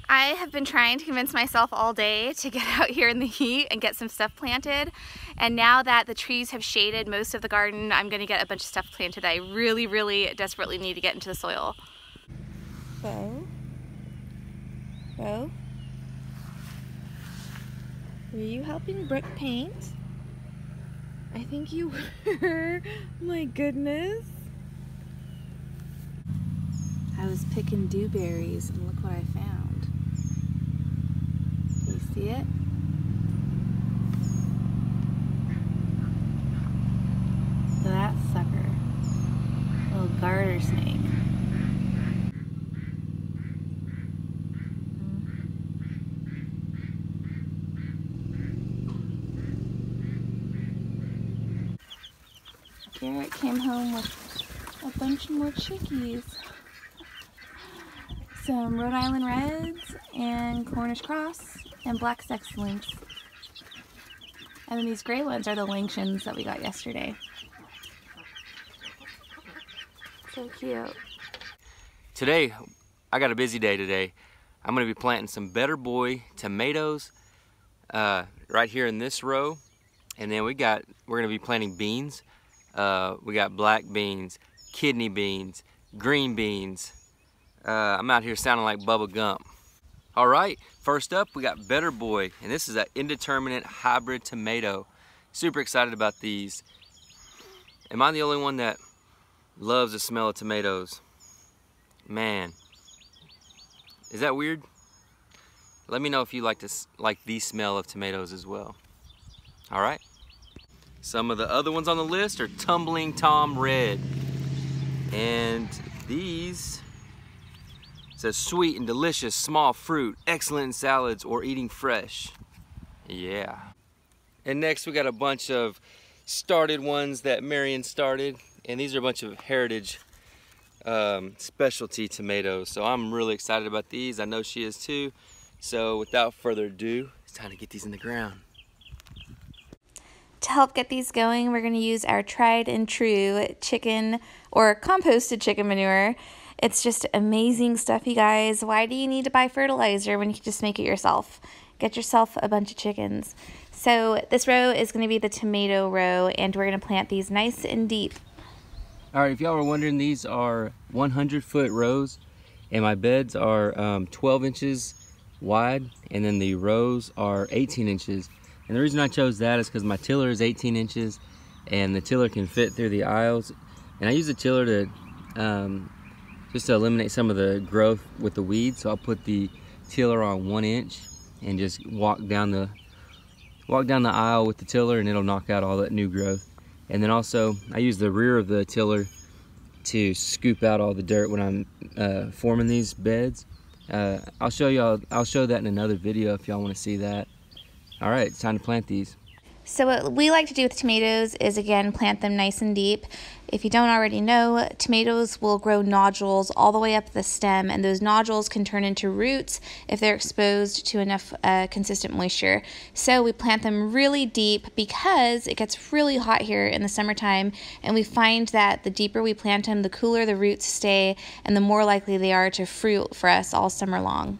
I have been trying to convince myself all day to get out here in the heat and get some stuff planted. And now that the trees have shaded most of the garden, I'm gonna get a bunch of stuff planted that I really, really desperately need to get into the soil. Bo? Bo? Were you helping Brooke paint? I think you were. My goodness. I was picking dewberries and look what I found. Can you see it? Look at that sucker. Little garter snake. Garrett came home with a bunch more chickies. Some Rhode Island Reds and Cornish Cross and Black Sex Lynx. And then these gray ones are the Langshan's that we got yesterday. So cute. Today, I got a busy day today. I'm gonna be planting some Better Boy tomatoes right here in this row. And then we're gonna be planting beans. We got black beans, kidney beans, green beans. I'm out here sounding like Bubba Gump. All right, first up, we got Better Boy, and this is an indeterminate hybrid tomato. Super excited about these. Am I the only one that loves the smell of tomatoes? Man, is that weird? Let me know if you like the smell of tomatoes as well. All right. Some of the other ones on the list are Tumbling Tom Red. And these says sweet and delicious small fruit, excellent in salads or eating fresh. Yeah. And next we got a bunch of started ones that Marion started. And these are a bunch of heritage specialty tomatoes. So I'm really excited about these. I know she is too. So without further ado, it's time to get these in the ground. To help get these going, we're going to use our tried and true chicken or composted chicken manure. It's just amazing stuff, you guys. Why do you need to buy fertilizer when you can just make it yourself? Get yourself a bunch of chickens. So this row is going to be the tomato row, and we're going to plant these nice and deep. All right, if y'all were wondering, these are 100-foot rows, and my beds are 12 inches wide, and then the rows are 18 inches. And the reason I chose that is because my tiller is 18 inches and the tiller can fit through the aisles. And I use the tiller to just to eliminate some of the growth with the weeds. So I'll put the tiller on 1 inch and just walk down the aisle with the tiller, and it'll knock out all that new growth. And then also I use the rear of the tiller to scoop out all the dirt when I'm forming these beds. I'll show that in another video if y'all want to see that. All right, it's time to plant these. So what we like to do with tomatoes is, again, plant them nice and deep. If you don't already know, tomatoes will grow nodules all the way up the stem, and those nodules can turn into roots if they're exposed to enough consistent moisture. So we plant them really deep because it gets really hot here in the summertime, and we find that the deeper we plant them, the cooler the roots stay, and the more likely they are to fruit for us all summer long.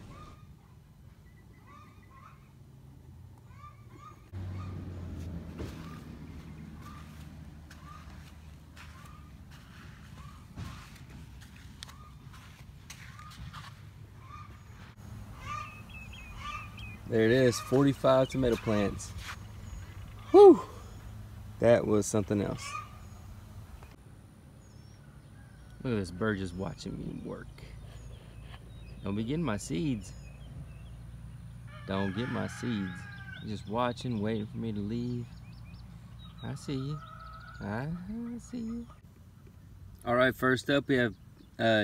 There it is, 45 tomato plants. Whew, that was something else. Look at this bird just watching me work. Don't be getting my seeds. Don't get my seeds. You're just watching, waiting for me to leave. I see you. I see you. All right, first up we have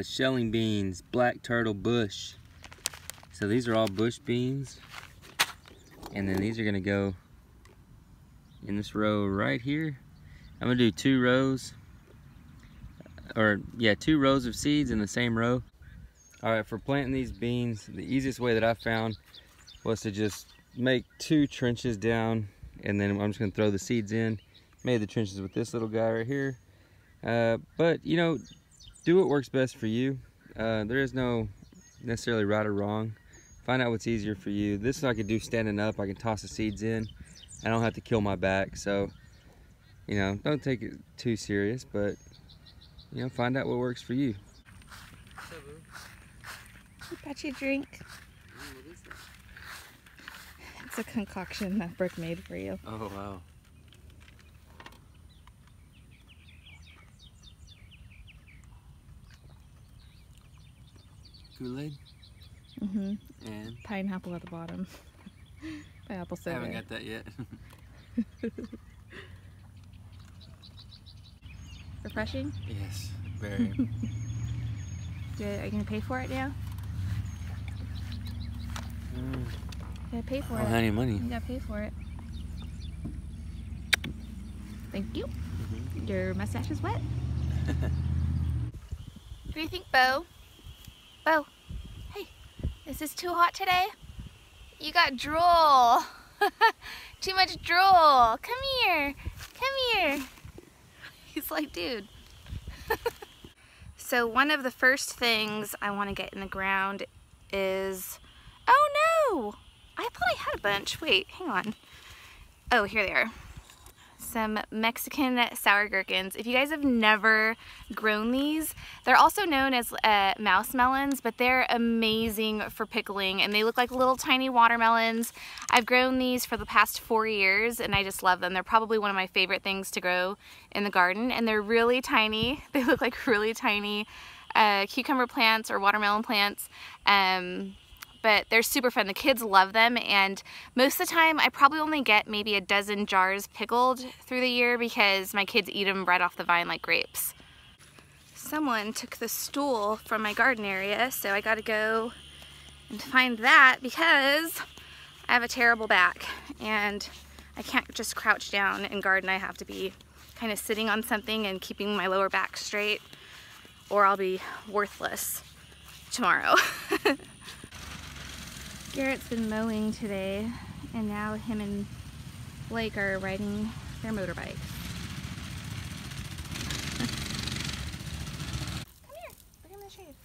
shelling beans, black turtle bush. So these are all bush beans. And then these are gonna go in this row right here. I'm gonna do 2 rows, or yeah, 2 rows of seeds in the same row. All right, for planting these beans, the easiest way that I found was to just make 2 trenches down, and then I'm just gonna throw the seeds in. Made the trenches with this little guy right here. But you know, do what works best for you. There is no necessarily right or wrong. Find out what's easier for you. This I could do standing up. I can toss the seeds in. I don't have to kill my back. So, you know, don't take it too serious, but, you know, find out what works for you. Got you a drink. What is that? It's a concoction that Brooke made for you. Oh, wow. Kool-Aid? Mm-hmm. And? Pineapple at the bottom. Pineapple soda. I haven't got that yet. Refreshing? Yes, very. Are you going to pay for it now? You gotta pay for it. I don't have any money. You gotta pay for it. Thank you. Your mustache is wet. What do you think, Bo? Bo, hey, is this too hot today? You got drool. Too much drool. Come here. Come here. He's like, dude. So one of the first things I want to get in the ground is, oh no! I thought I had a bunch. Wait, hang on. Oh, here they are. Some Mexican sour gherkins. If you guys have never grown these, they're also known as mouse melons, but they're amazing for pickling, and they look like little tiny watermelons. I've grown these for the past 4 years, and I just love them. They're probably one of my favorite things to grow in the garden, and they're really tiny. They look like really tiny cucumber plants or watermelon plants. But they're super fun. The kids love them, and most of the time I probably only get maybe a dozen jars pickled through the year because my kids eat them right off the vine like grapes. Someone took the stool from my garden area, so I gotta go and find that because I have a terrible back and I can't just crouch down and garden. I have to be kind of sitting on something and keeping my lower back straight, or I'll be worthless tomorrow. Garrett's been mowing today, and now him and Blake are riding their motorbike. Come here, look in the shade.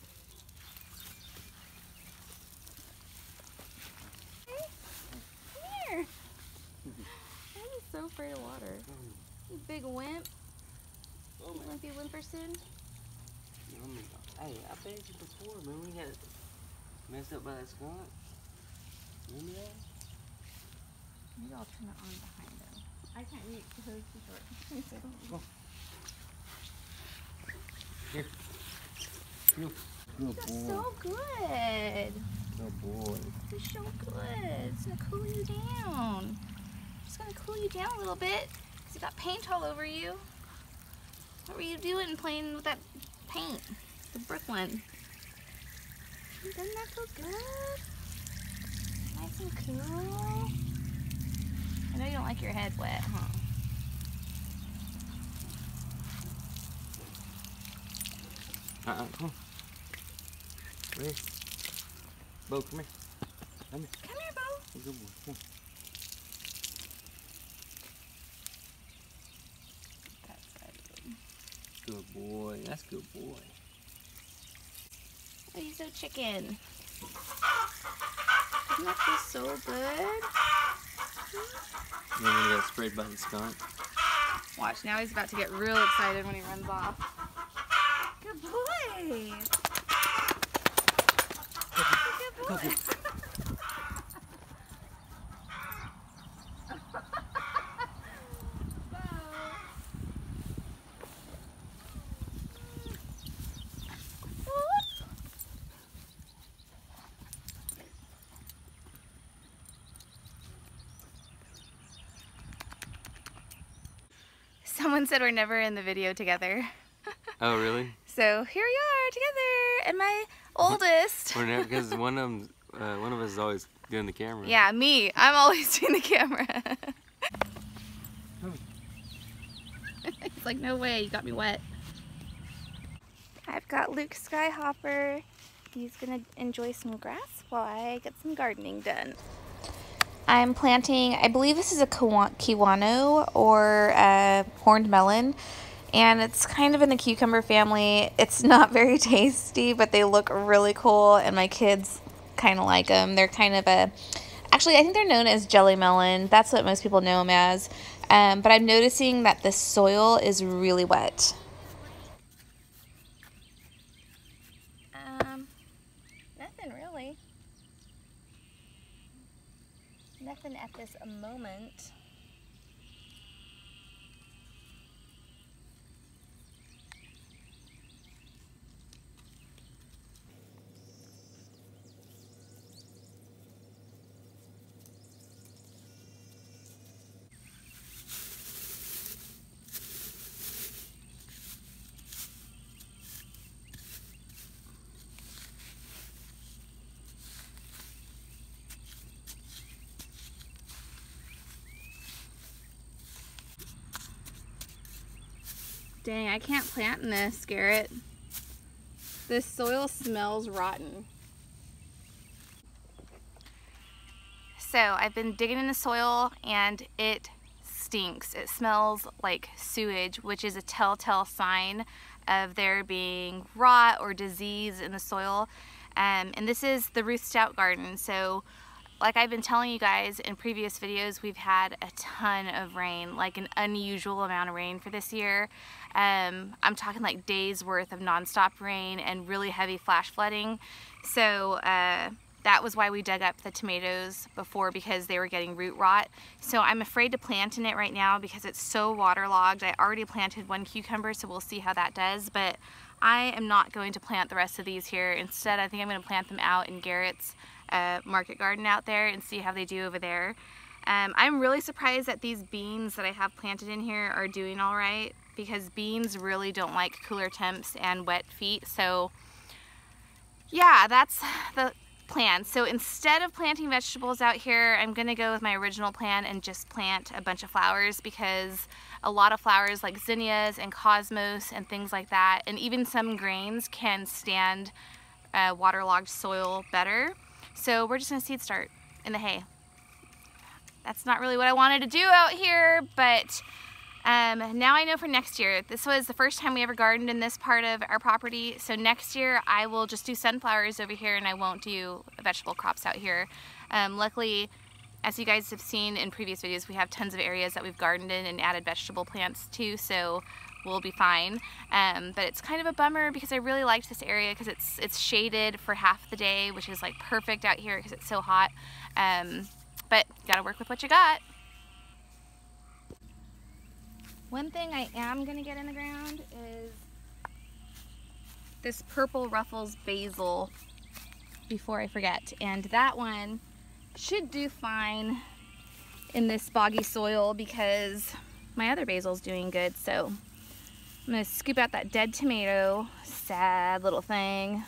Hey, come here. I'm so afraid of water. You big wimp. You want to be a whimper soon? Hey, I bet you before, man, we got messed up by that skunk. Remember that? Maybe I'll turn it on behind him. I can't reach because it's too short. Go. Here. Good boy. That's so good. Good boy. This is so good. It's gonna cool you down. It's gonna cool you down a little bit because you got paint all over you. What were you doing playing with that paint? The brick one. Doesn't that feel good? Nice and cool. I know you don't like your head wet, huh? Come on. Ready? Bo, come here. Come here. Come here, Bo. Good boy. Come. That's good. Good boy. That's good boy. Oh, he's so chicken. Doesn't that feel so good? And then he got sprayed by the skunk. Watch, now he's about to get real excited when he runs off. Good boy! Good boy! Someone said we're never in the video together. Oh, really? So here we are together, and my oldest. We're never, because one of us is always doing the camera. Yeah, me. I'm always doing the camera. It's like, no way, you got me wet. I've got Luke Skyhopper. He's gonna enjoy some grass while I get some gardening done. I'm planting, I believe this is a kiwano or a horned melon, and it's kind of in the cucumber family. It's not very tasty, but they look really cool, and my kids kind of like them. They're kind of a, actually I think they're known as jelly melon. That's what most people know them as. But I'm noticing that the soil is really wet. Nothing really. Nothing at this moment. Dang, I can't plant in this, Garrett. This soil smells rotten. So I've been digging in the soil and it stinks. It smells like sewage, which is a telltale sign of there being rot or disease in the soil. And this is the Ruth Stout garden. So like I've been telling you guys in previous videos, we've had a ton of rain, like an unusual amount of rain for this year. I'm talking like days worth of nonstop rain and really heavy flash flooding. So that was why we dug up the tomatoes before, because they were getting root rot. So I'm afraid to plant in it right now because it's so waterlogged. I already planted one cucumber, so we'll see how that does. But I am not going to plant the rest of these here. Instead, I think I'm going to plant them out in Garrett's market garden out there and see how they do over there. I'm really surprised that these beans that I have planted in here are doing all right, because beans really don't like cooler temps and wet feet. So yeah, that's the plan. So instead of planting vegetables out here, I'm gonna go with my original plan and just plant a bunch of flowers, because a lot of flowers like zinnias and cosmos and things like that, and even some grains, can stand waterlogged soil better. So we're just gonna seed start in the hay. That's not really what I wanted to do out here, but now I know for next year. This was the first time we ever gardened in this part of our property, so next year I will just do sunflowers over here and I won't do vegetable crops out here. Luckily, as you guys have seen in previous videos, we have tons of areas that we've gardened in and added vegetable plants too, so we'll be fine. But it's kind of a bummer because I really liked this area because it's shaded for half the day, which is like perfect out here because it's so hot. But you gotta work with what you got. One thing I am gonna get in the ground is this purple Ruffles basil before I forget. And that one should do fine in this boggy soil because my other basil's doing good. So I'm gonna scoop out that dead tomato, sad little thing.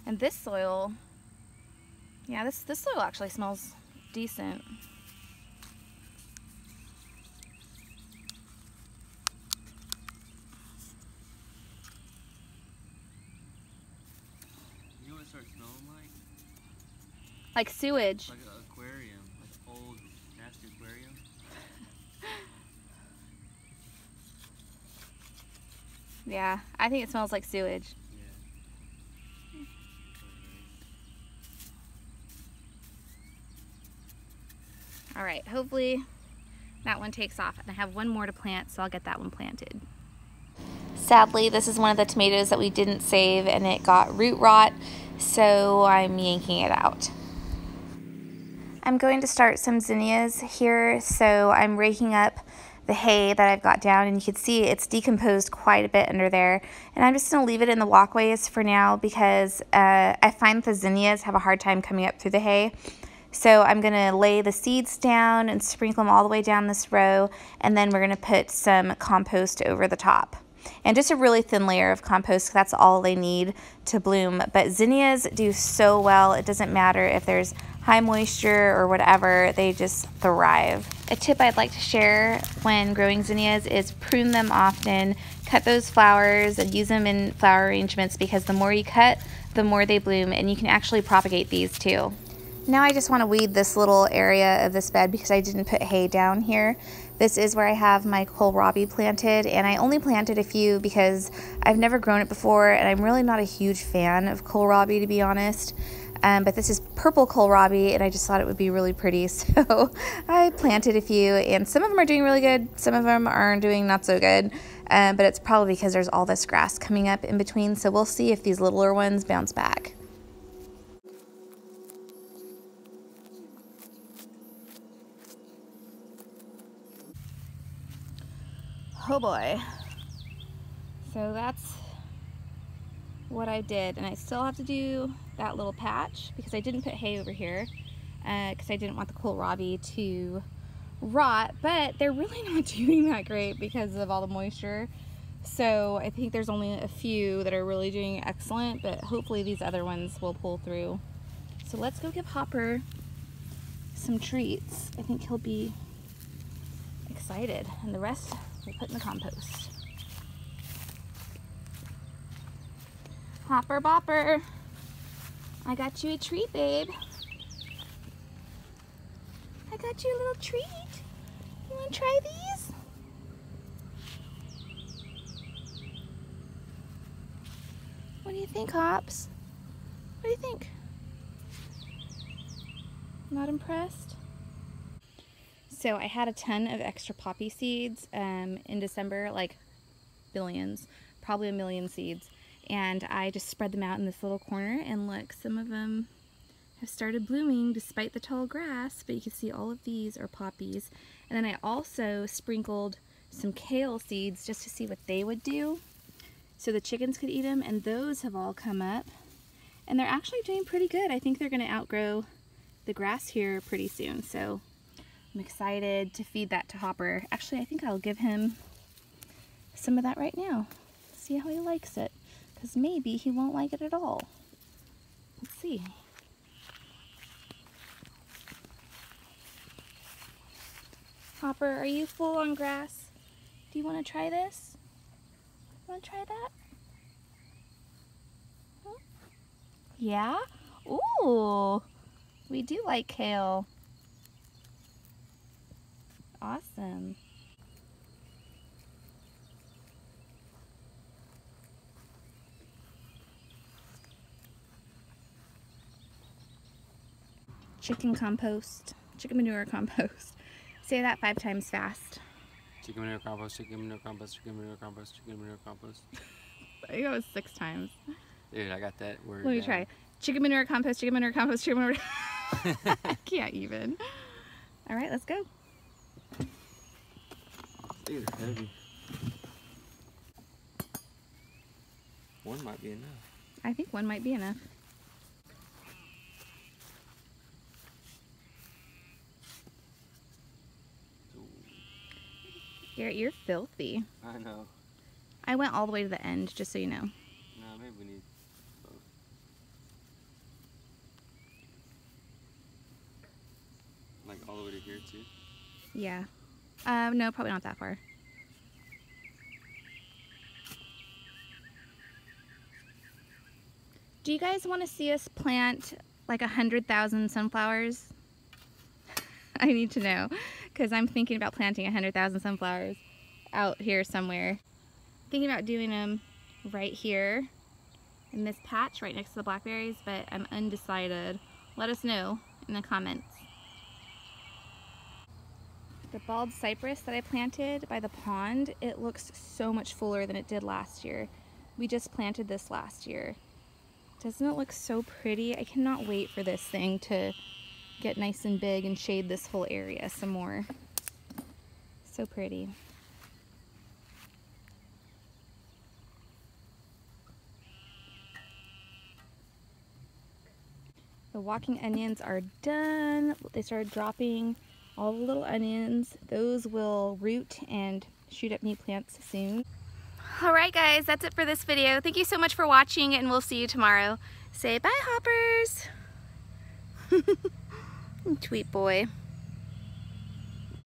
And this soil, yeah, this soil actually smells decent. You know what it starts smelling like? Like sewage. Like an aquarium, like an old, nasty aquarium. Yeah, I think it smells like sewage. All right, hopefully that one takes off. And I have one more to plant, so I'll get that one planted. Sadly, this is one of the tomatoes that we didn't save and it got root rot, so I'm yanking it out. I'm going to start some zinnias here, so I'm raking up the hay that I've got down, and you can see it's decomposed quite a bit under there. And I'm just going to leave it in the walkways for now because I find the zinnias have a hard time coming up through the hay. So I'm going to lay the seeds down and sprinkle them all the way down this row, and then we're going to put some compost over the top. And just a really thin layer of compost, that's all they need to bloom. But zinnias do so well, it doesn't matter if there's high moisture or whatever, they just thrive. A tip I'd like to share when growing zinnias is prune them often, cut those flowers and use them in flower arrangements, because the more you cut, the more they bloom, and you can actually propagate these too. Now I just want to weed this little area of this bed because I didn't put hay down here. This is where I have my kohlrabi planted, and I only planted a few because I've never grown it before, and I'm really not a huge fan of kohlrabi, to be honest. But this is purple kohlrabi, and I just thought it would be really pretty, so I planted a few, and some of them are doing really good, some of them are doing not so good, but it's probably because there's all this grass coming up in between, so we'll see if these littler ones bounce back. Oh boy. So that's what I did, and I still have to do that little patch because I didn't put hay over here because I didn't want the kohlrabi to rot, but they're really not doing that great because of all the moisture. So I think there's only a few that are really doing excellent, but hopefully these other ones will pull through. So let's go give Hopper some treats. I think he'll be excited, and the rest we'll put in the compost. Hopper Bopper, I got you a treat, babe. I got you a little treat. You want to try these? What do you think, Hops? What do you think? Not impressed? So I had a ton of extra poppy seeds in December, like billions, probably 1 million seeds. And I just spread them out in this little corner, and look, some of them have started blooming despite the tall grass, but you can see all of these are poppies. And then I also sprinkled some kale seeds just to see what they would do so the chickens could eat them, and those have all come up and they're actually doing pretty good. I think they're going to outgrow the grass here pretty soon, so I'm excited to feed that to Hopper. Actually, I think I'll give him some of that right now. See how he likes it, because maybe he won't like it at all. Let's see. Hopper, are you full on grass? Do you want to try this? Want to try that? Huh? Yeah? Ooh, we do like kale. Awesome. Chicken compost, chicken manure compost. Say that 5 times fast. Chicken manure compost, chicken manure compost, chicken manure compost, chicken manure compost. I think it was 6 times. Dude, I got that word. Let me try. Chicken manure compost, chicken manure compost, chicken manure. I can't even. All right, let's go. Dude, heavy. One might be enough. I think one might be enough. Garrett, you're filthy. I know. I went all the way to the end, just so you know. No, maybe we need both. Like all the way to here too? Yeah. No, probably not that far. Do you guys want to see us plant like 100,000 sunflowers? I need to know, because I'm thinking about planting 100,000 sunflowers out here somewhere. Thinking about doing them right here in this patch right next to the blackberries, but I'm undecided. Let us know in the comments. The bald cypress that I planted by the pond, it looks so much fuller than it did last year. We just planted this last year. Doesn't it look so pretty? I cannot wait for this thing to get nice and big and shade this whole area some more. So pretty. The walking onions are done. They started dropping all the little onions. Those will root and shoot up new plants soon. Alright guys, that's it for this video. Thank you so much for watching, and we'll see you tomorrow. Say bye, Hoppers! Sweet boy.